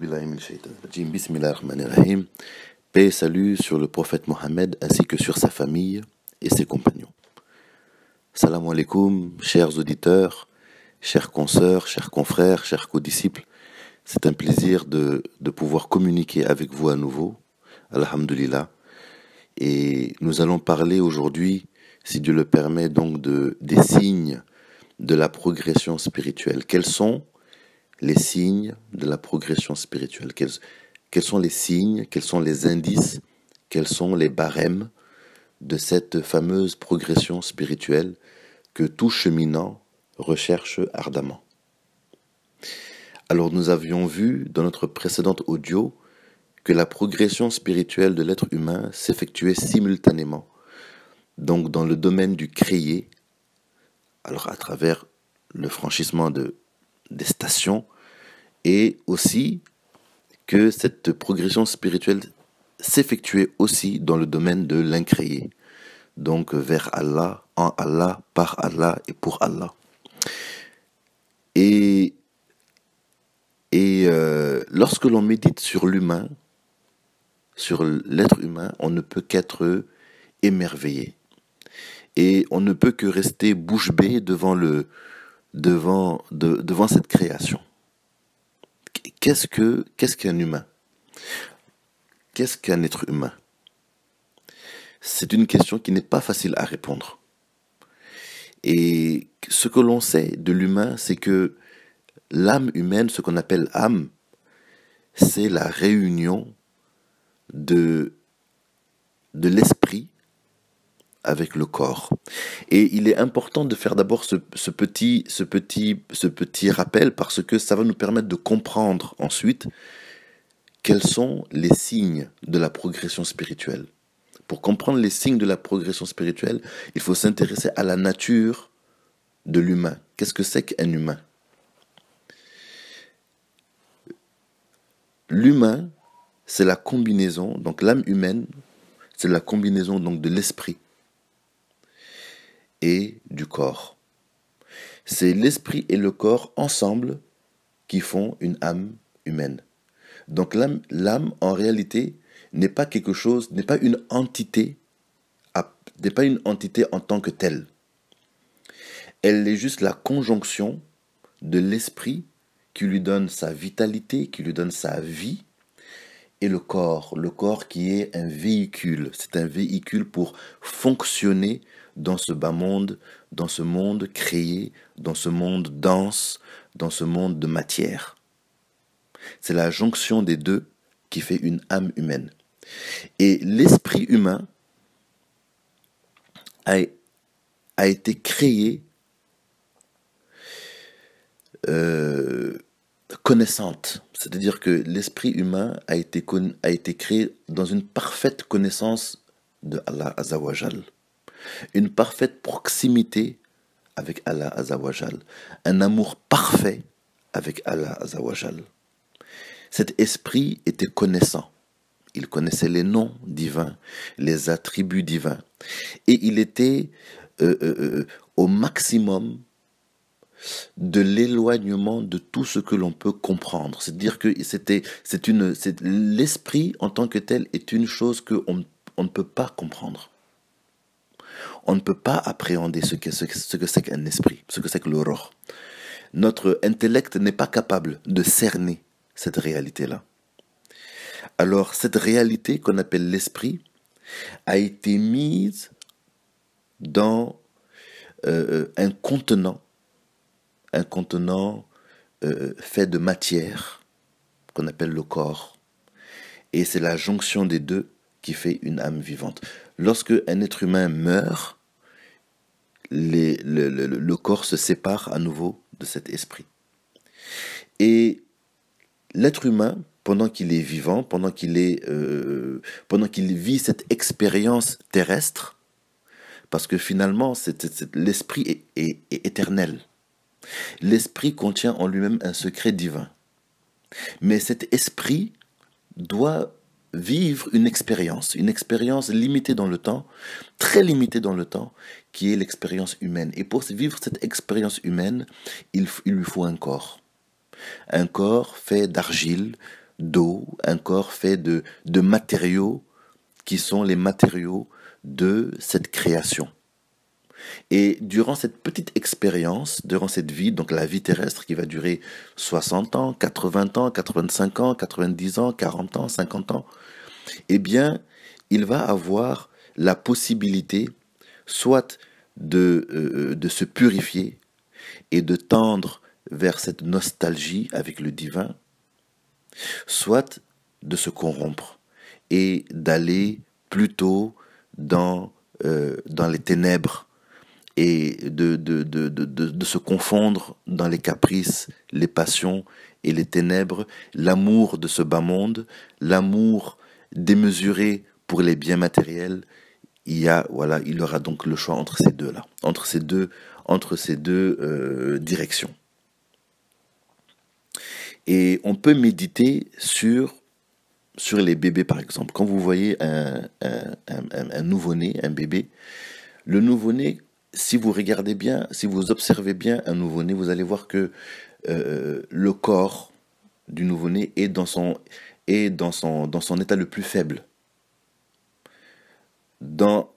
billahi min shaitan rajim. Bismillah ar-Rahman ar-Rahim. Paix et salut sur le prophète Mohammed ainsi que sur sa famille et ses compagnons. Salam alaikum, chers auditeurs, chers consoeurs, chers confrères, chers co-disciples. C'est un plaisir de pouvoir communiquer avec vous à nouveau. Alhamdulillah. Et nous allons parler aujourd'hui, si Dieu le permet, donc des signes de la progression spirituelle. Quels sont les signes de la progression spirituelle? Quels sont les signes, quels sont les indices, quels sont les barèmes de cette fameuse progression spirituelle que tout cheminant recherche ardemment? Alors nous avions vu dans notre précédente audio que la progression spirituelle de l'être humain s'effectuait simultanément, donc dans le domaine du créé, alors à travers le franchissement des stations, et aussi que cette progression spirituelle s'effectuait aussi dans le domaine de l'incréé, donc vers Allah, en Allah, par Allah et pour Allah. Et lorsque l'on médite sur l'humain, sur l'être humain, on ne peut qu'être émerveillé. Et on ne peut que rester bouche bée devant cette création. Qu'est-ce qu'un humain? Qu'est-ce qu'un être humain? C'est une question qui n'est pas facile à répondre. Et ce que l'on sait de l'humain, c'est que l'âme humaine, ce qu'on appelle âme, c'est la réunion de l'esprit avec le corps. Et il est important de faire d'abord ce petit rappel, parce que ça va nous permettre de comprendre ensuite quels sont les signes de la progression spirituelle. Pour comprendre les signes de la progression spirituelle, il faut s'intéresser à la nature de l'humain. Qu'est-ce que c'est qu'un humain? L'humain, c'est la combinaison, donc l'âme humaine, c'est la combinaison donc de l'esprit et du corps. C'est l'esprit et le corps ensemble qui font une âme humaine. Donc l'âme en réalité n'est pas quelque chose, n'est pas une entité en tant que telle. Elle est juste la conjonction de l'esprit qui lui donne sa vitalité, qui lui donne sa vie, et le corps qui est un véhicule. C'est un véhicule pour fonctionner dans ce bas monde, dans ce monde créé, dans ce monde dense, dans ce monde de matière. C'est la jonction des deux qui fait une âme humaine. Et l'esprit humain a été créé connaissante. C'est-à-dire que l'esprit humain a été créé dans une parfaite connaissance de Allah Azawajal. Une parfaite proximité avec Allah Azawajal. Un amour parfait avec Allah Azawajal. Cet esprit était connaissant. Il connaissait les noms divins, les attributs divins. Et il était au maximum de l'éloignement de tout ce que l'on peut comprendre. C'est-à-dire que l'esprit en tant que tel est une chose qu'on ne peut pas comprendre. On ne peut pas appréhender ce que c'est qu'un esprit, ce que c'est que le roh. Notre intellect n'est pas capable de cerner cette réalité-là. Alors, cette réalité qu'on appelle l'esprit a été mise dans un contenant fait de matière qu'on appelle le corps. Et c'est la jonction des deux qui fait une âme vivante. Lorsque un être humain meurt, le corps se sépare à nouveau de cet esprit. Et l'être humain, pendant qu'il est vivant, pendant qu'il vit cette expérience terrestre, parce que finalement, l'esprit est éternel. L'esprit contient en lui-même un secret divin. Mais cet esprit doit vivre une expérience limitée dans le temps, très limitée dans le temps, qui est l'expérience humaine. Et pour vivre cette expérience humaine, il lui faut un corps. Un corps fait d'argile, d'eau, un corps fait de matériaux qui sont les matériaux de cette création. Et durant cette petite expérience, durant cette vie, donc la vie terrestre qui va durer 60 ans, 80 ans, 85 ans, 90 ans, 40 ans, 50 ans, eh bien, il va avoir la possibilité soit de se purifier et de tendre vers cette nostalgie avec le divin, soit de se corrompre et d'aller plutôt dans les ténèbres et de se confondre dans les caprices, les passions et les ténèbres, l'amour de ce bas monde, l'amour démesuré pour les biens matériels. Il aura donc le choix entre ces deux-là, entre ces deux directions. Et on peut méditer sur les bébés, par exemple. Quand vous voyez un nouveau-né, un bébé, le nouveau-né, si vous regardez bien, si vous observez bien un nouveau-né, vous allez voir que le corps du nouveau-né est dans son état le plus faible. Dans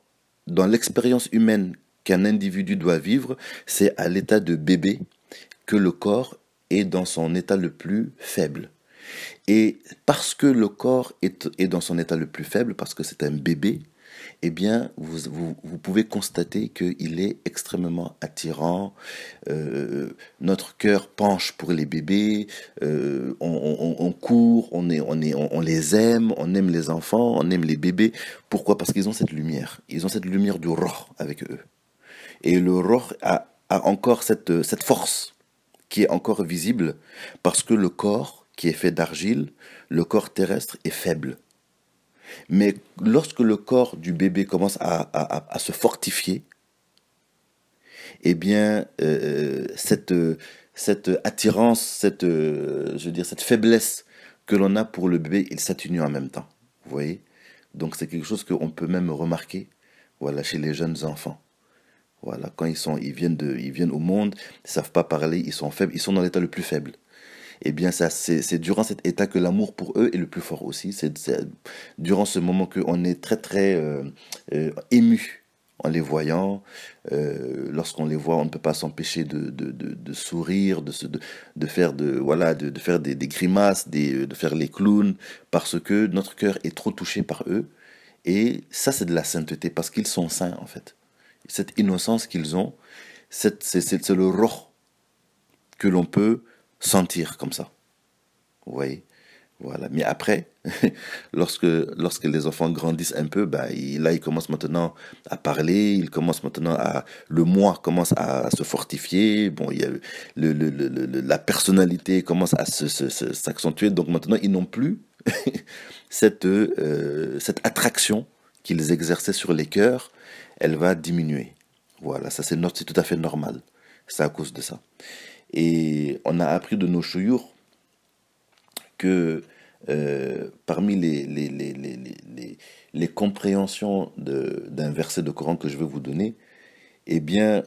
l'expérience humaine qu'un individu doit vivre, c'est à l'état de bébé que le corps est dans son état le plus faible. Et parce que le corps est dans son état le plus faible, parce que c'est un bébé, eh bien, vous pouvez constater qu'il est extrêmement attirant. Notre cœur penche pour les bébés. On court, on les aime, on aime les enfants, on aime les bébés. Pourquoi? Parce qu'ils ont cette lumière. Ils ont cette lumière du roh avec eux. Et le roh a encore cette force qui est encore visible parce que le corps qui est fait d'argile, le corps terrestre est faible. Mais lorsque le corps du bébé commence à se fortifier, eh bien, cette attirance, cette faiblesse que l'on a pour le bébé, il s'atténue en même temps. Vous voyez? Donc c'est quelque chose qu'on peut même remarquer, voilà, chez les jeunes enfants. Voilà, quand ils viennent au monde, ils ne savent pas parler, ils sont faibles, ils sont dans l'état le plus faible. Eh bien, c'est durant cet état que l'amour pour eux est le plus fort aussi. C'est durant ce moment qu'on est très, très ému en les voyant. Lorsqu'on les voit, on ne peut pas s'empêcher de sourire, de faire, de faire des grimaces, de faire les clowns, parce que notre cœur est trop touché par eux. Et ça, c'est de la sainteté, parce qu'ils sont saints, en fait. Cette innocence qu'ils ont, c'est le roh que l'on peut sentir comme ça. Vous voyez? Voilà. Mais après, lorsque les enfants grandissent un peu, bah, là, ils commencent maintenant à parler, le moi commence à se fortifier. Bon, il y a la personnalité commence à s'accentuer. Donc maintenant, ils n'ont plus cette attraction qu'ils exerçaient sur les cœurs. Elle va diminuer. Voilà, ça c'est tout à fait normal. C'est à cause de ça. Et on a appris de nos chouyours que parmi les compréhensions d'un verset de Coran que je vais vous donner, eh bien,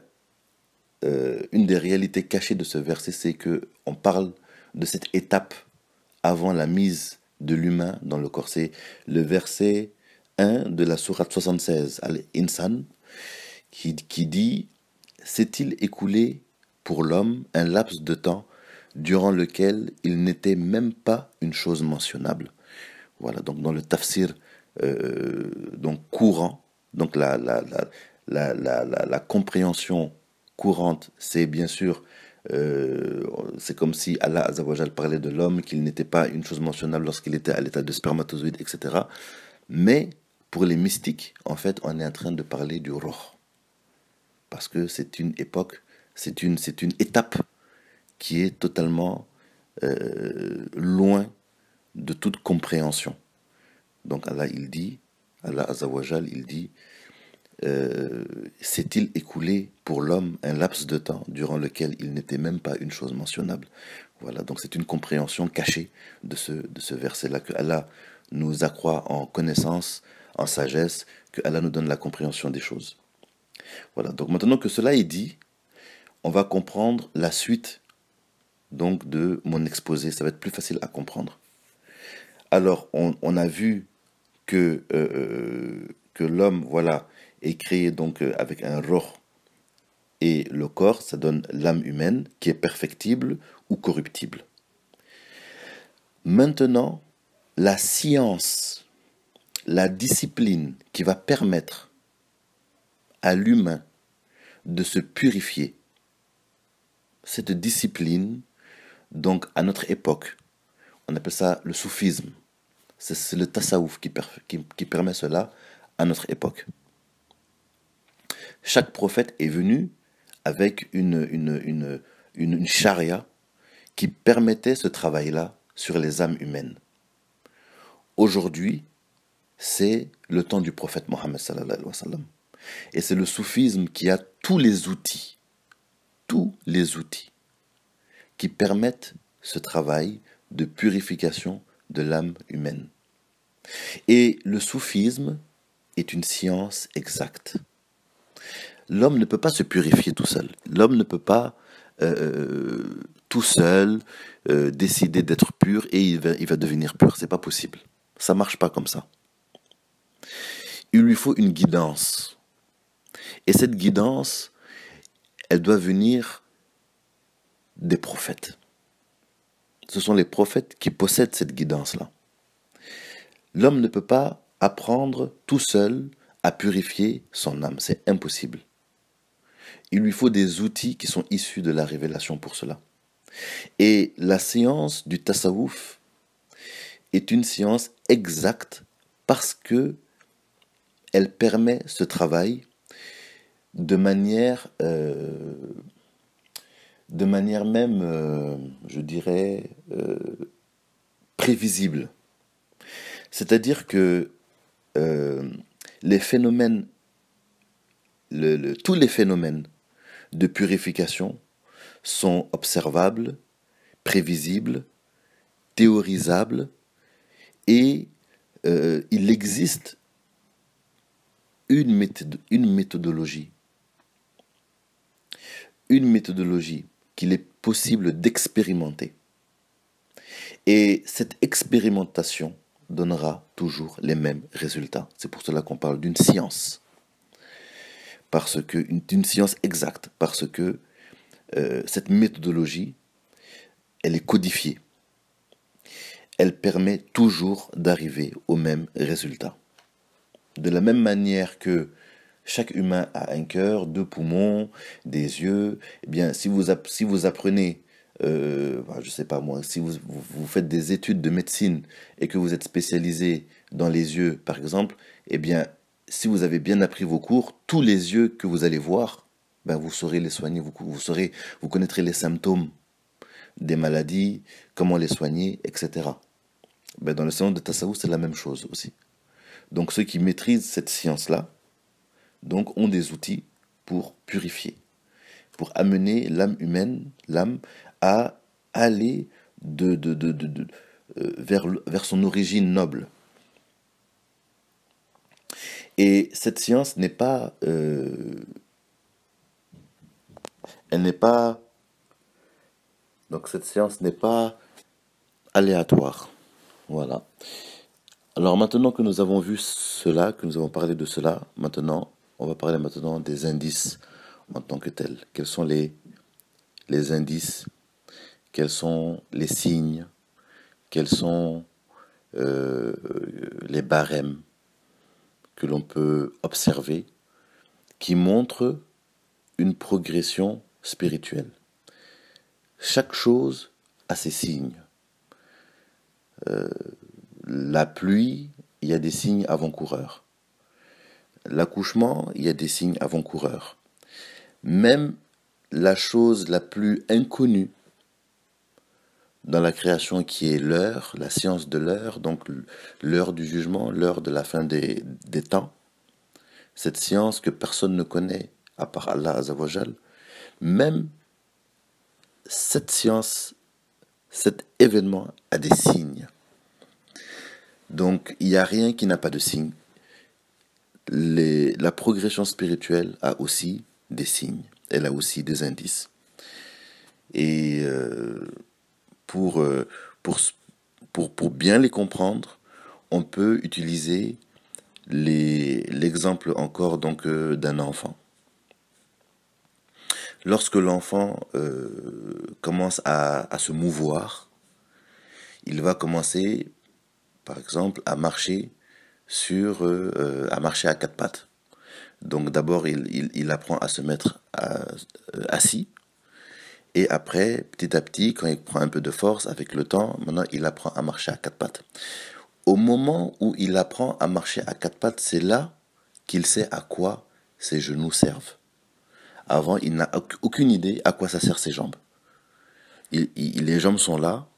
une des réalités cachées de ce verset, c'est que on parle de cette étape avant la mise de l'humain dans le corps. C'est le verset 1 de la sourate 76, Al-Insan, qui dit « S'est-il écoulé pour l'homme un laps de temps durant lequel il n'était même pas une chose mentionnable ?» Voilà, donc dans le tafsir donc courant, donc la compréhension courante, c'est bien sûr, c'est comme si Allah Azzawajal parlait de l'homme, qu'il n'était pas une chose mentionnable lorsqu'il était à l'état de spermatozoïde, etc. Mais pour les mystiques, en fait, on est en train de parler du roh. Parce que c'est une époque, c'est une étape qui est totalement loin de toute compréhension. Donc Allah Azzawajal, il dit s'est-il écoulé pour l'homme un laps de temps durant lequel il n'était même pas une chose mentionnable? Voilà, donc c'est une compréhension cachée de ce verset-là, que Allah nous accroît en connaissance, en sagesse, que Allah nous donne la compréhension des choses. Voilà, donc maintenant que cela est dit, on va comprendre la suite donc de mon exposé. Ça va être plus facile à comprendre. Alors, on a vu que l'homme, voilà, est créé donc avec un roh et le corps, ça donne l'âme humaine qui est perfectible ou corruptible. Maintenant, la science, la discipline qui va permettre à l'humain de se purifier, cette discipline, donc à notre époque, on appelle ça le soufisme. C'est le tasawwuf qui permet cela à notre époque. Chaque prophète est venu avec une charia qui permettait ce travail-là sur les âmes humaines. Aujourd'hui, c'est le temps du prophète Mohammed sallallahu alayhi wa sallam. Et c'est le soufisme qui a tous les outils qui permettent ce travail de purification de l'âme humaine. Et le soufisme est une science exacte. L'homme ne peut pas se purifier tout seul. L'homme ne peut pas tout seul décider d'être pur et il va devenir pur. C'est pas possible. Ça marche pas comme ça. Il lui faut une guidance. Et cette guidance, elle doit venir des prophètes. Ce sont les prophètes qui possèdent cette guidance-là. L'homme ne peut pas apprendre tout seul à purifier son âme. C'est impossible. Il lui faut des outils qui sont issus de la révélation pour cela. Et la science du tasawwuf est une science exacte parce que elle permet ce travail de manière même, je dirais, prévisible. C'est-à-dire que les phénomènes, tous les phénomènes de purification sont observables, prévisibles, théorisables, et il existe une méthodologie qu'il est possible d'expérimenter. Et cette expérimentation donnera toujours les mêmes résultats. C'est pour cela qu'on parle d'une science. D'une science exacte, parce que cette méthodologie, elle est codifiée. Elle permet toujours d'arriver au même résultat. De la même manière que chaque humain a un cœur, deux poumons, des yeux, eh bien, si vous apprenez, je sais pas moi, si vous faites des études de médecine et que vous êtes spécialisé dans les yeux, par exemple, eh bien, si vous avez bien appris vos cours, tous les yeux que vous allez voir, ben, vous saurez les soigner, vous connaîtrez les symptômes des maladies, comment les soigner, etc. Ben, dans le science de Tassaouf, c'est la même chose aussi. Donc ceux qui maîtrisent cette science-là, donc ont des outils pour purifier, pour amener l'âme humaine, l'âme, à aller vers son origine noble. Et cette science n'est pas, donc cette science n'est pas aléatoire. Voilà. Alors maintenant que nous avons vu cela, que nous avons parlé de cela, maintenant, on va parler maintenant des indices en tant que tels. Quels sont les indices? Quels sont les signes? Quels sont les barèmes que l'on peut observer qui montrent une progression spirituelle? Chaque chose a ses signes. La pluie, il y a des signes avant-coureurs. L'accouchement, il y a des signes avant-coureurs. Même la chose la plus inconnue dans la création qui est l'heure, la science de l'heure, donc l'heure du jugement, l'heure de la fin des temps, cette science que personne ne connaît à part Allah Azzawajal, même cette science, cet événement a des signes. Donc il n'y a rien qui n'a pas de signe. La progression spirituelle a aussi des signes, elle a aussi des indices. Et pour pour bien les comprendre, on peut utiliser l'exemple encore donc d'un enfant. Lorsque l'enfant commence à se mouvoir, il va commencer, par exemple, à marcher à marcher à quatre pattes. Donc d'abord, il apprend à se mettre assis. Et après, petit à petit, quand il prend un peu de force, avec le temps, maintenant, il apprend à marcher à quatre pattes. Au moment où il apprend à marcher à quatre pattes, c'est là qu'il sait à quoi ses genoux servent. Avant, il n'a aucune idée à quoi ça sert ses jambes. Les jambes sont là,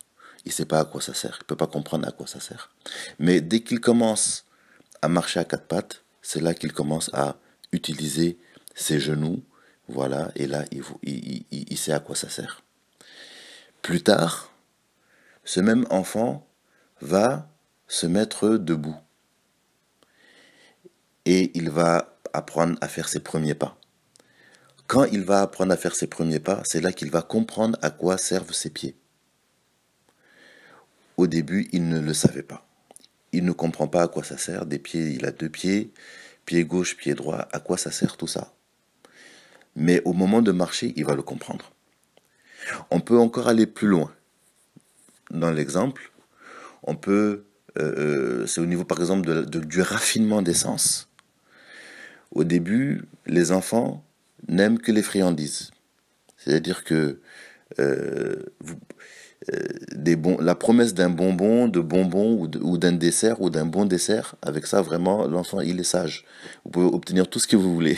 il ne sait pas à quoi ça sert, il ne peut pas comprendre à quoi ça sert. Mais dès qu'il commence à marcher à quatre pattes, c'est là qu'il commence à utiliser ses genoux, voilà, et là, il sait à quoi ça sert. Plus tard, ce même enfant va se mettre debout et il va apprendre à faire ses premiers pas. Quand il va apprendre à faire ses premiers pas, c'est là qu'il va comprendre à quoi servent ses pieds. Au début, il ne le savait pas. Il ne comprend pas à quoi ça sert. Des pieds, il a deux pieds, pied gauche, pied droit. À quoi ça sert tout ça? Mais au moment de marcher, il va le comprendre. On peut encore aller plus loin. Dans l'exemple, on peut, c'est au niveau par exemple du raffinement des sens. Au début, les enfants n'aiment que les friandises. C'est-à-dire que vous, la promesse d'un bonbon, de bonbons ou d'un dessert ou d'un bon dessert, avec ça vraiment l'enfant il est sage. Vous pouvez obtenir tout ce que vous voulez.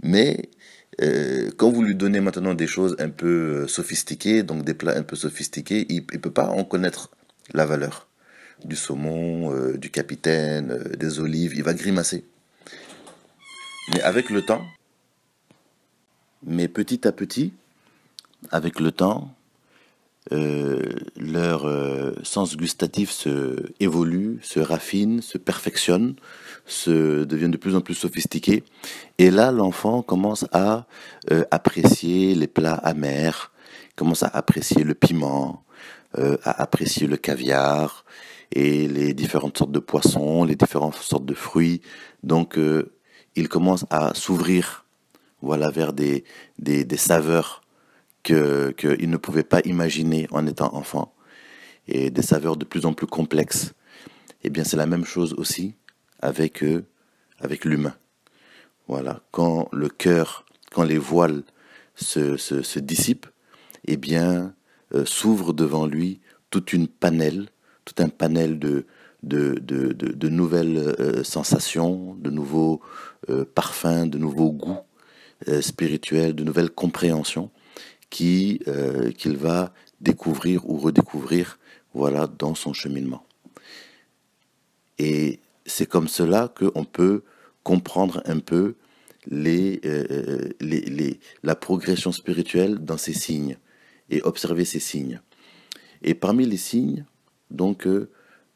Mais quand vous lui donnez maintenant des choses un peu sophistiquées, donc des plats un peu sophistiqués, il ne peut pas en connaître la valeur. Du saumon, du capitaine, des olives, il va grimacer. Mais avec le temps, mais petit à petit, avec le temps, leur sens gustatif évolue, se raffine, se perfectionne, devient de plus en plus sophistiqué. Et là, l'enfant commence à apprécier les plats amers, commence à apprécier le piment, à apprécier le caviar et les différentes sortes de poissons, les différentes sortes de fruits. Donc, il commence à s'ouvrir, voilà, vers des saveurs qu'il ne pouvait pas imaginer en étant enfant, et des saveurs de plus en plus complexes. Eh bien, c'est la même chose aussi avec l'humain. Voilà, quand le cœur, quand les voiles se dissipent, eh bien, s'ouvre devant lui tout un panel de nouvelles sensations, de nouveaux parfums, de nouveaux goûts spirituels, de nouvelles compréhensions qu'il va découvrir ou redécouvrir, voilà, dans son cheminement. Et c'est comme cela qu'on peut comprendre un peu la progression spirituelle dans ces signes et observer ces signes. Et parmi les signes, donc,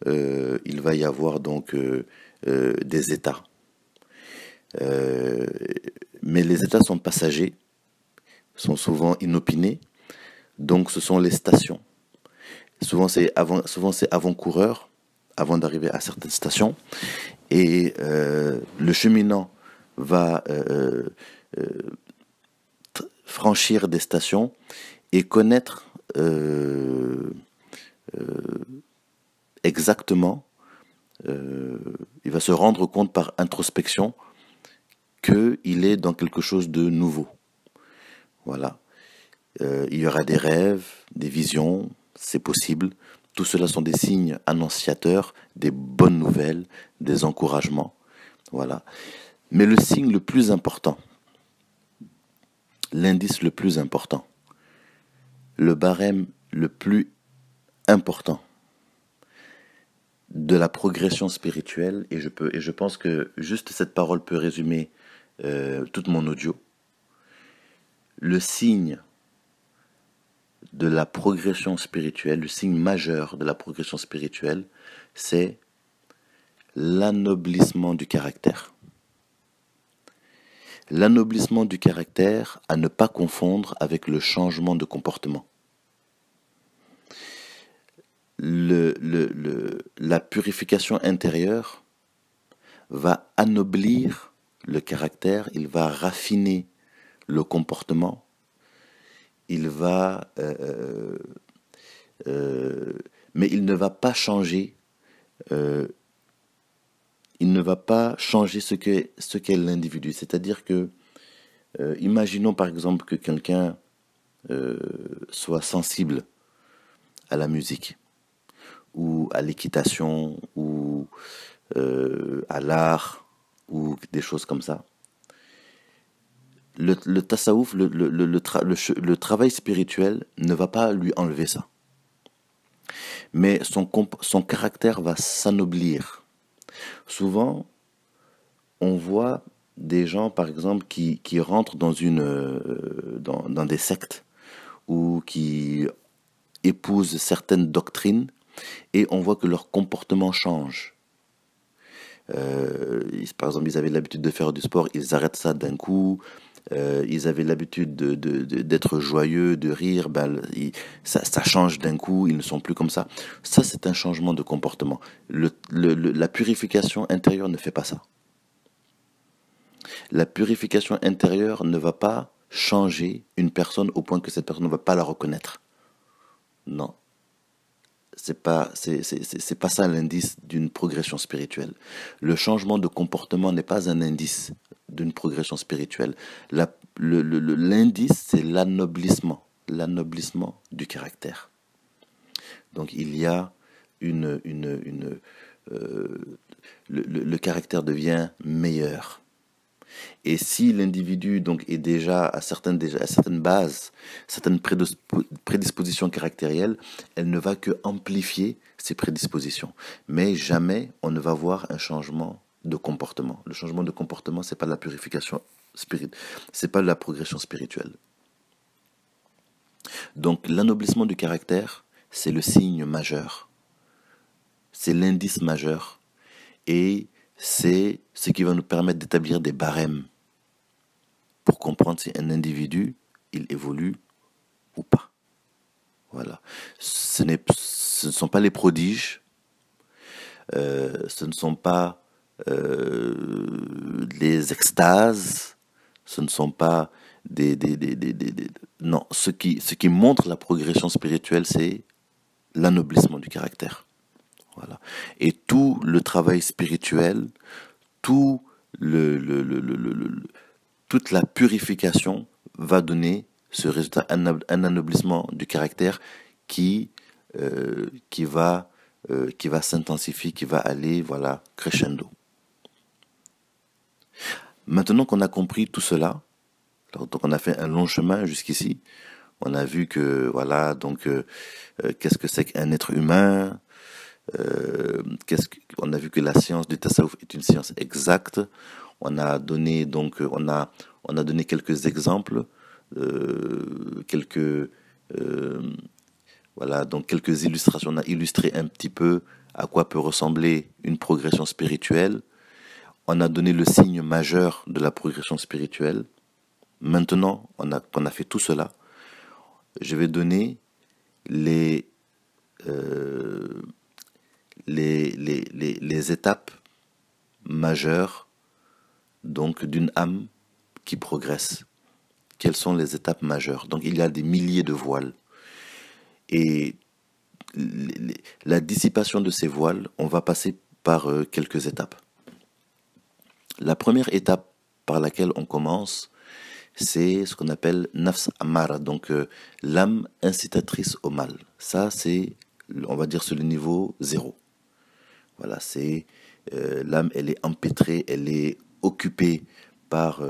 il va y avoir donc des états. Mais les états sont passagers, sont souvent inopinés, donc ce sont les stations. Souvent c'est avant-coureur, avant d'arriver à certaines stations, et le cheminant va franchir des stations et connaître exactement, il va se rendre compte par introspection qu'il est dans quelque chose de nouveau. Voilà. Il y aura des rêves, des visions, c'est possible. Tout cela sont des signes annonciateurs, des bonnes nouvelles, des encouragements. Voilà. Mais le signe le plus important, l'indice le plus important, le barème le plus important de la progression spirituelle, et je pense que juste cette parole peut résumer toute mon audio. Le signe de la progression spirituelle, le signe majeur de la progression spirituelle, c'est l'anoblissement du caractère. L'anoblissement du caractère à ne pas confondre avec le changement de comportement. la purification intérieure va anoblir le caractère, il va raffiner le comportement, il va, mais il ne va pas changer, euh, il ne va pas changer ce qu'est l'individu. C'est-à-dire que, imaginons par exemple que quelqu'un soit sensible à la musique, ou à l'équitation, ou à l'art, ou des choses comme ça. Le tasawwuf, le travail spirituel ne va pas lui enlever ça. Mais son caractère va s'anoblir. Souvent, on voit des gens, par exemple, qui rentrent dans des sectes ou qui épousent certaines doctrines et on voit que leur comportement change. Par exemple, ils avaient l'habitude de faire du sport, ils arrêtent ça d'un coup. Ils avaient l'habitude d'être joyeux, de rire. Ça change d'un coup, ils ne sont plus comme ça. Ça, c'est un changement de comportement. La purification intérieure ne fait pas ça. La purification intérieure ne va pas changer une personne au point que cette personne ne va pas la reconnaître. Non. C'est pas ça l'indice d'une progression spirituelle. Le changement de comportement n'est pas un indice d'une progression spirituelle. L'indice, c'est l'anoblissement du caractère. Donc il y a le caractère devient meilleur. Et si l'individu donc est déjà à certaines bases, certaines prédispositions caractérielles, elle ne va que amplifier ces prédispositions. Mais jamais on ne va voir un changement de comportement. Le changement de comportement, c'est pas la purification spirituelle, c'est pas la progression spirituelle. Donc l'anoblissement du caractère, c'est le signe majeur, c'est l'indice majeur, et c'est ce qui va nous permettre d'établir des barèmes pour comprendre si un individu, il évolue ou pas. Voilà. Ce ne sont pas les prodiges, ce ne sont pas les extases, ce ne sont pas non, ce qui montre la progression spirituelle, c'est l'anoblissement du caractère. Voilà. Et tout le travail spirituel, tout toute la purification va donner ce résultat, un anoblissement du caractère qui va s'intensifier, qui va aller, voilà, crescendo. Maintenant qu'on a compris tout cela, donc on a fait un long chemin jusqu'ici, on a vu que, voilà, donc, qu'est-ce que c'est qu'un être humain, on a vu que la science du tasawwuf est une science exacte. On a donné donc on a donné quelques exemples, voilà, donc quelques illustrations. On a illustré un petit peu à quoi peut ressembler une progression spirituelle. On a donné le signe majeur de la progression spirituelle. Maintenant, qu'on a fait tout cela, je vais donner les étapes majeures donc d'une âme qui progresse. Quelles sont les étapes majeures? Donc il y a des milliers de voiles. Et la dissipation de ces voiles, on va passer par quelques étapes. La première étape par laquelle on commence, c'est ce qu'on appelle nafs amara, donc l'âme incitatrice au mal. Ça, c'est, on va dire, sur le niveau 0. Voilà, c'est l'âme, elle est empêtrée, elle est occupée par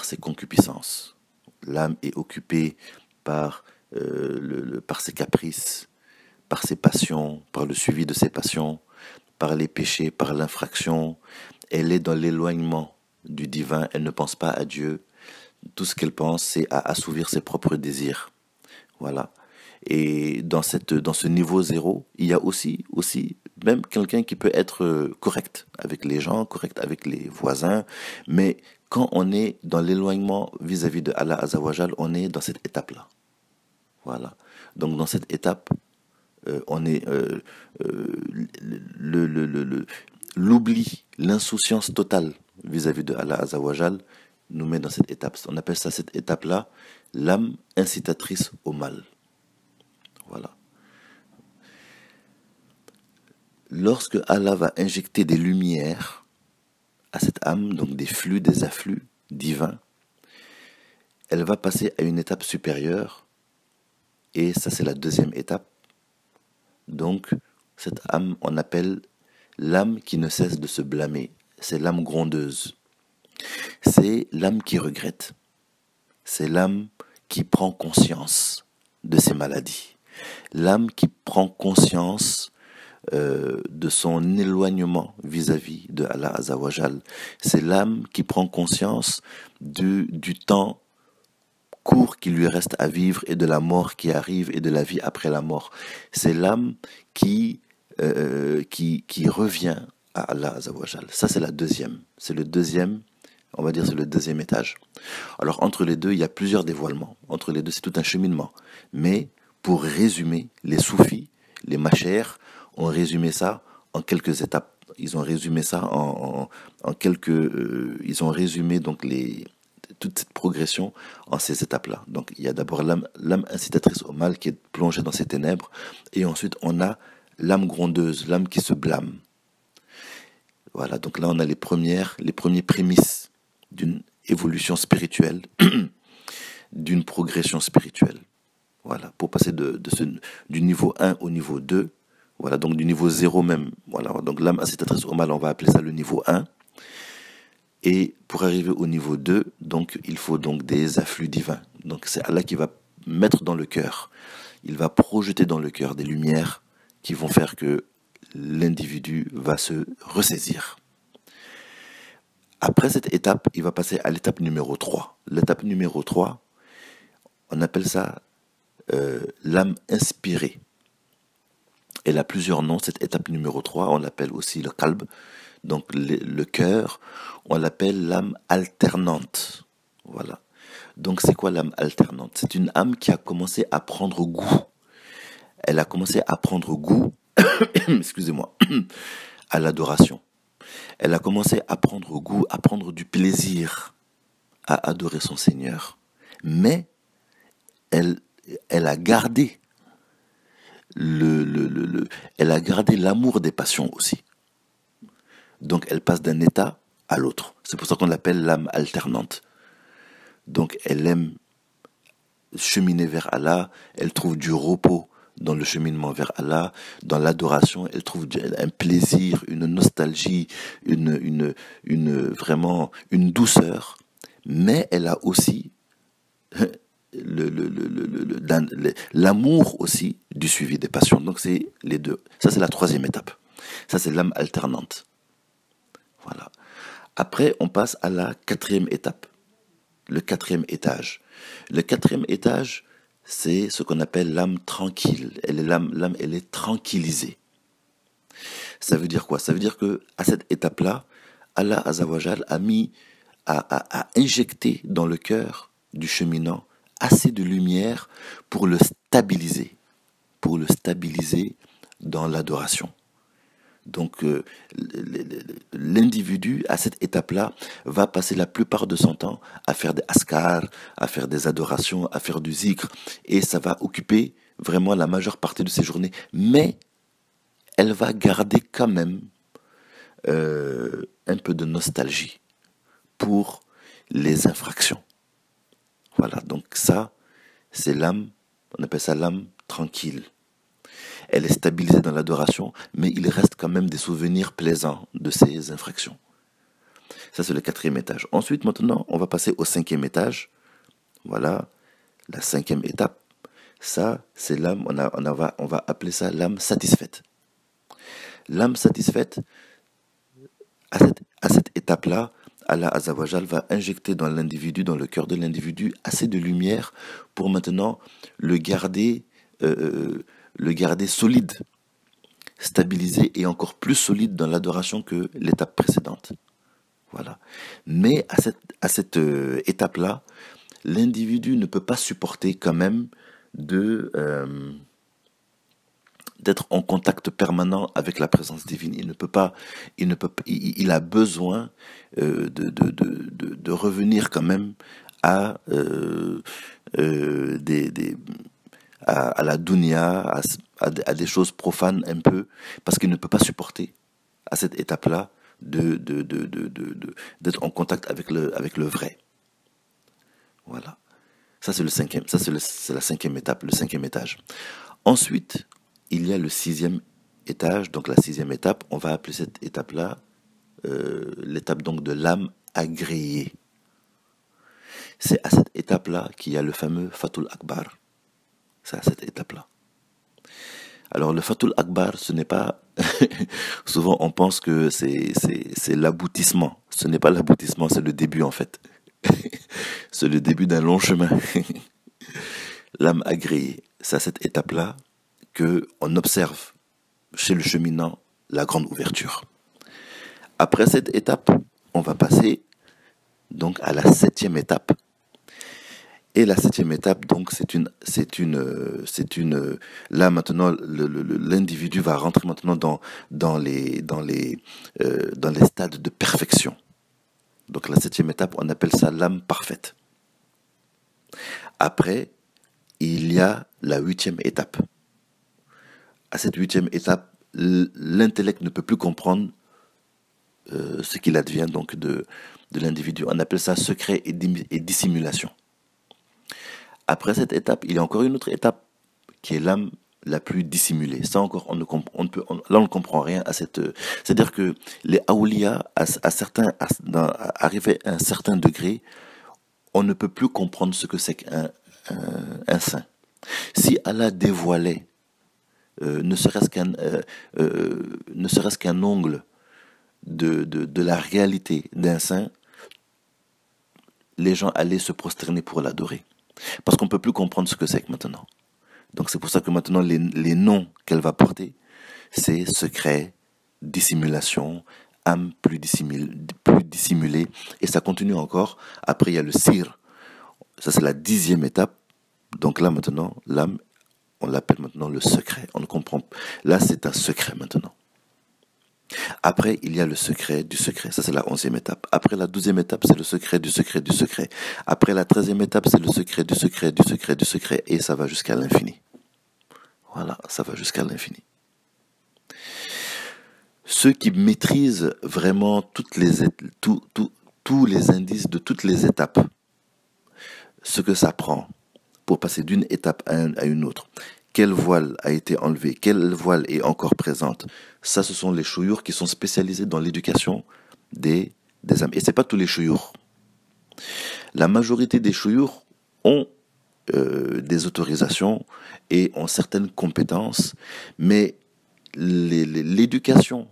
ses concupiscences. L'âme est occupée par ses caprices, par ses passions, par le suivi de ses passions, par les péchés, par l'infraction. Elle est dans l'éloignement du divin, elle ne pense pas à Dieu. Tout ce qu'elle pense, c'est à assouvir ses propres désirs. Voilà. Et dans ce niveau 0, il y a aussi même quelqu'un qui peut être correct avec les gens, correct avec les voisins, mais quand on est dans l'éloignement vis-à-vis de Allah Azawajal, on est dans cette étape-là. Voilà. Donc dans cette étape, on est l'oubli, l'insouciance totale vis-à-vis de Allah Azawajal nous met dans cette étape. On appelle ça, cette étape-là, l'âme incitatrice au mal. Voilà. Lorsque Allah va injecter des lumières à cette âme, donc des flux, des afflux divins, elle va passer à une étape supérieure, et ça c'est la deuxième étape. Donc cette âme, on appelle l'âme qui ne cesse de se blâmer. C'est l'âme grondeuse. C'est l'âme qui regrette. C'est l'âme qui prend conscience de ses maladies. L'âme qui prend conscience de son éloignement vis-à-vis de Allah Azawajal. C'est l'âme qui prend conscience du temps court qui lui reste à vivre et de la mort qui arrive et de la vie après la mort. C'est l'âme qui revient à Allah Azawajal. Ça c'est la deuxième. C'est le deuxième, on va dire c'est le deuxième étage. Alors entre les deux, il y a plusieurs dévoilements. Entre les deux, c'est tout un cheminement. Mais pour résumer, les soufis, les machères, ont résumé ça en quelques étapes. Ils ont résumé ça en quelques... ils ont résumé donc toute cette progression en ces étapes-là. Donc il y a d'abord l'âme incitatrice au mal qui est plongée dans ses ténèbres, et ensuite on a l'âme grondeuse, l'âme qui se blâme. Voilà, donc là on a les premiers prémices d'une évolution spirituelle, d'une progression spirituelle. Voilà, pour passer du niveau 1 au niveau 2, voilà, donc du niveau 0 même, voilà, donc l'âme incitatrice au mal, on va appeler ça le niveau 1. Et pour arriver au niveau 2, donc il faut donc des afflux divins. Donc c'est Allah qui va mettre dans le cœur, il va projeter dans le cœur des lumières qui vont faire que l'individu va se ressaisir. Après cette étape, il va passer à l'étape numéro 3. L'étape numéro 3, on appelle ça l'âme inspirée. Elle a plusieurs noms, cette étape numéro 3, on l'appelle aussi le qalb, donc le cœur, on l'appelle l'âme alternante. Voilà. Donc c'est quoi l'âme alternante? C'est une âme qui a commencé à prendre goût. Elle a commencé à prendre goût, excusez-moi, à l'adoration. Elle a commencé à prendre goût, à prendre du plaisir à adorer son Seigneur. Mais elle a gardé elle a gardé l'amour des passions aussi. Donc elle passe d'un état à l'autre. C'est pour ça qu'on l'appelle l'âme alternante. Donc elle aime cheminer vers Allah, elle trouve du repos dans le cheminement vers Allah, dans l'adoration, elle trouve un plaisir, une nostalgie, vraiment une douceur, mais elle a aussi l'amour aussi du suivi des passions. Donc c'est les deux. Ça c'est la troisième étape. Ça c'est l'âme alternante. Voilà. Après on passe à la quatrième étape, le quatrième étage. Le quatrième étage, c'est ce qu'on appelle l'âme tranquille. L'âme, elle est tranquillisée. Ça veut dire quoi? Ça veut dire que à cette étape-là, Allah Azawajal a injecté dans le cœur du cheminant assez de lumière pour le stabiliser dans l'adoration. Donc l'individu à cette étape-là va passer la plupart de son temps à faire des askars, à faire des adorations, à faire du zikr, et ça va occuper vraiment la majeure partie de ses journées. Mais elle va garder quand même un peu de nostalgie pour les infractions. Voilà, donc ça, c'est l'âme, on appelle ça l'âme tranquille. Elle est stabilisée dans l'adoration, mais il reste quand même des souvenirs plaisants de ces infractions. Ça, c'est le quatrième étage. Ensuite, maintenant, on va passer au cinquième étage. Voilà, la cinquième étape. Ça, c'est l'âme, on va appeler ça l'âme satisfaite. L'âme satisfaite, à cette étape-là, Allah Azawajal va injecter dans l'individu, dans le cœur de l'individu, assez de lumière pour maintenant le garder solide, stabilisé et encore plus solide dans l'adoration que l'étape précédente. Voilà. Mais à cette étape-là, l'individu ne peut pas supporter quand même de d'être en contact permanent avec la présence divine. Il a besoin de revenir quand même à à la dunya, à des choses profanes un peu, parce qu'il ne peut pas supporter à cette étape-là d'être en contact avec le vrai. Voilà. Ça, c'est le cinquième. Ça, c'est la cinquième étape, le cinquième étage. Ensuite, il y a le sixième étage. Donc, la sixième étape, on va appeler cette étape-là l'étape donc de l'âme agréée. C'est à cette étape-là qu'il y a le fameux Fatul Akbar. C'est à cette étape-là. Alors, le Fatul Akbar, ce n'est pas... Souvent, on pense que c'est l'aboutissement. Ce n'est pas l'aboutissement, c'est le début, en fait. C'est le début d'un long chemin. L'âme agréée, c'est à cette étape-là qu'on observe chez le cheminant la grande ouverture. Après cette étape, on va passer donc à la septième étape. Et la septième étape, donc, là maintenant, l'individu va rentrer maintenant dans les stades de perfection. Donc la septième étape, on appelle ça l'âme parfaite. Après, il y a la huitième étape. À cette huitième étape, l'intellect ne peut plus comprendre ce qu'il advient donc de l'individu. On appelle ça secret et dissimulation. Après cette étape, il y a encore une autre étape qui est l'âme la plus dissimulée. Ça encore, là on ne comprend rien à cette. C'est-à-dire que les awliya, arrivés à un certain degré, on ne peut plus comprendre ce que c'est qu'un saint. Si Allah dévoilait ne serait-ce qu'un ongle de la réalité d'un saint, les gens allaient se prosterner pour l'adorer. Parce qu'on ne peut plus comprendre ce que c'est que maintenant. Donc c'est pour ça que maintenant les noms qu'elle va porter, c'est secret, dissimulation, âme plus dissimulée. Et ça continue encore. Après il y a le sir. Ça c'est la 10e étape. Donc là maintenant, l'âme, on l'appelle maintenant le secret. On ne comprend pas. Là c'est un secret maintenant. Après, il y a le secret du secret. Ça, c'est la 11e étape. Après, la 12e étape, c'est le secret du secret du secret. Après, la 13e étape, c'est le secret du secret du secret du secret. Et ça va jusqu'à l'infini. Voilà, ça va jusqu'à l'infini. Ceux qui maîtrisent vraiment tous les indices de toutes les étapes, ce que ça prend pour passer d'une étape à une autre, quelle voile a été enlevée, quelle voile est encore présente. Ça, ce sont les chouyours qui sont spécialisés dans l'éducation des âmes. Et ce n'est pas tous les chouyours. La majorité des chouyours ont des autorisations et ont certaines compétences, mais l'éducation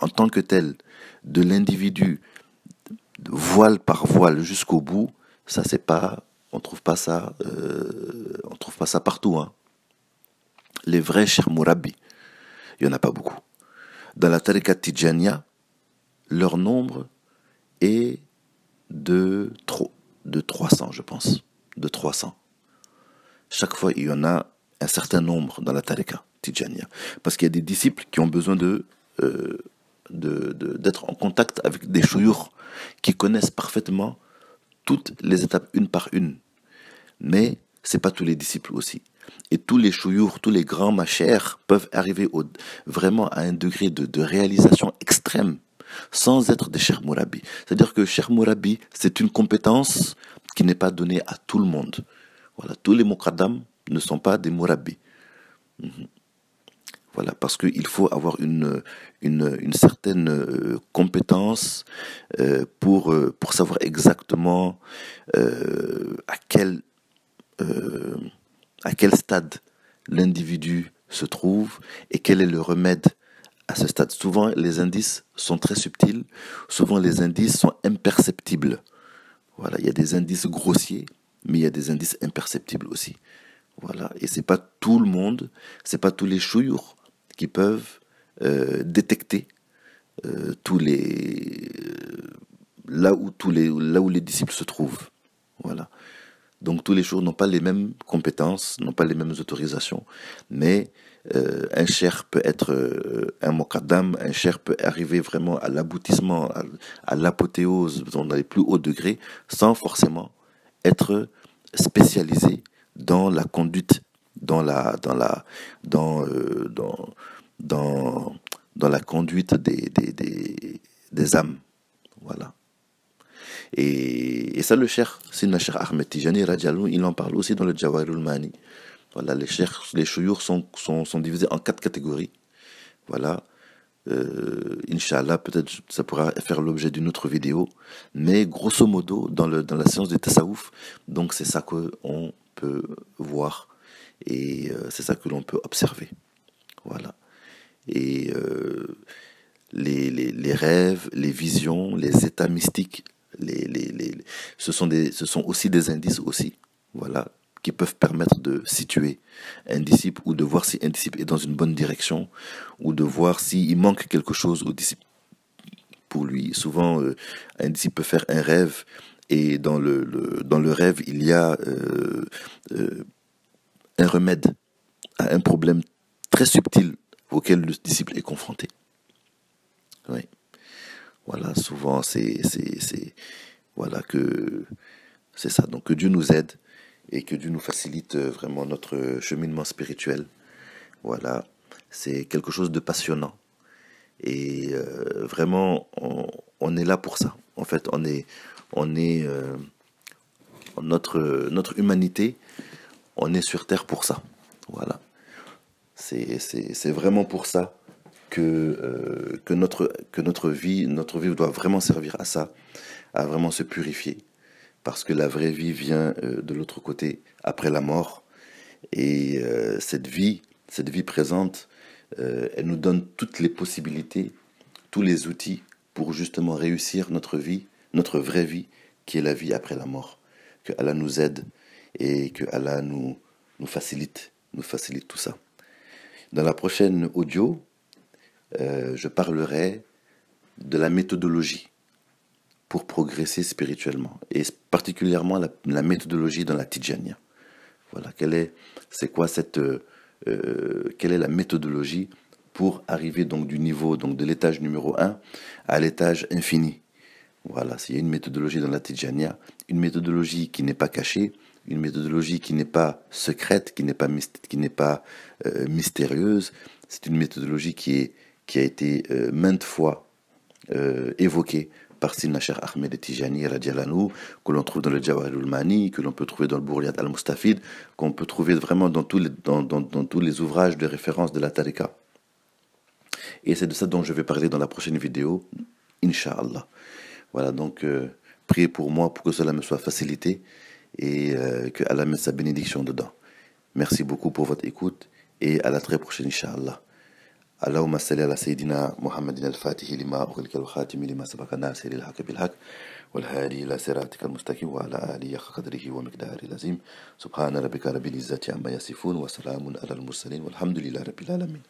en tant que telle de l'individu, voile par voile jusqu'au bout, ça c'est pas... On trouve pas ça partout. Hein. Les vrais Cheikh Mourabi, il n'y en a pas beaucoup. Dans la Tariqa Tijaniya, leur nombre est de 300, je pense. De 300. Chaque fois, il y en a un certain nombre dans la Tariqa Tijaniya. Parce qu'il y a des disciples qui ont besoin d'être en contact avec des chouyours qui connaissent parfaitement toutes les étapes une par une. Mais c'est pas tous les disciples aussi. Et tous les chouyours, tous les grands machères peuvent arriver vraiment à un degré de réalisation extrême sans être des Cheikh Mourabi. C'est-à-dire que Cheikh Mourabi, c'est une compétence qui n'est pas donnée à tout le monde. Voilà, tous les Muqaddam ne sont pas des Mourabi. Voilà, parce qu'il faut avoir une certaine compétence pour savoir exactement à quel stade l'individu se trouve et quel est le remède à ce stade. Souvent, les indices sont très subtils, souvent les indices sont imperceptibles. Voilà, il y a des indices grossiers, mais il y a des indices imperceptibles aussi. Voilà, et c'est pas tout le monde, c'est pas tous les chouyours qui peuvent détecter là où les disciples se trouvent. Voilà. Donc tous les chouurs n'ont pas les mêmes compétences, n'ont pas les mêmes autorisations, mais un cheikh peut être un muqaddam, un cheikh peut arriver vraiment à l'aboutissement, à l'apothéose dans les plus hauts degrés, sans forcément être spécialisé dans la conduite, dans, dans, dans la conduite des âmes. Voilà. Et ça, le cheikh, Sidna Cheikh Ahmed Tijani, radiallahu, il en parle aussi dans le Jawahirul Mani. Voilà, les chouyours sont divisés en 4 catégories. Voilà. Inch'Allah, peut-être ça pourra faire l'objet d'une autre vidéo. Mais grosso modo, dans la science du tasawuf, donc c'est ça qu'on peut voir. Et c'est ça que l'on peut observer. Voilà. Et les rêves, les visions, les états mystiques, ce sont aussi des indices aussi, voilà, qui peuvent permettre de situer un disciple ou de voir si un disciple est dans une bonne direction ou de voir s'il manque quelque chose au disciple. Pour lui, souvent, un disciple peut faire un rêve et dans le rêve, il y a un remède à un problème très subtil auquel le disciple est confronté. Oui. Voilà, souvent voilà que c'est ça. Donc que Dieu nous aide et que Dieu nous facilite vraiment notre cheminement spirituel. Voilà, c'est quelque chose de passionnant et vraiment on est là pour ça. En fait, notre humanité, on est sur terre pour ça. Voilà, c'est vraiment pour ça que notre vie doit vraiment servir à ça, à vraiment se purifier, parce que la vraie vie vient de l'autre côté, après la mort, et cette vie présente, elle nous donne toutes les possibilités, tous les outils pour justement réussir notre vie, notre vraie vie, qui est la vie après la mort. Que Allah nous aide et que Allah nous facilite tout ça. Dans la prochaine audio, je parlerai de la méthodologie pour progresser spirituellement, et particulièrement la méthodologie dans la Tijaniya. Voilà, quelle est la méthodologie pour arriver donc du niveau, donc de l'étage numéro 1 à l'étage infini. Voilà, s'il y a une méthodologie dans la Tijaniya, une méthodologie qui n'est pas cachée, une méthodologie qui n'est pas secrète, qui n'est pas mystérieuse, c'est une méthodologie qui a été maintes fois évoquée par Sidna Cheikh Ahmed Tijani radiallahu anhu, que l'on trouve dans le Jawahirul Mani, que l'on peut trouver dans le Bouriyat al-Mustafid, qu'on peut trouver vraiment dans tous les ouvrages de référence de la Tariqa. Et c'est de ça dont je vais parler dans la prochaine vidéo, Inch'Allah. Voilà, donc priez pour moi pour que cela me soit facilité et que Allah mette sa bénédiction dedans. Merci beaucoup pour votre écoute et à la très prochaine, Inch'Allah. اللهم صل على سيدنا محمد الفاتح لما أغلق الخاتم لما سبق ناصر الحق بالحق والهادي إلى صراطك المستقيم وعلى آله حق قدره ومقداره العظيم سبحان ربك رب العزة عما يصفون وسلام على المرسلين والحمد لله رب العالمين.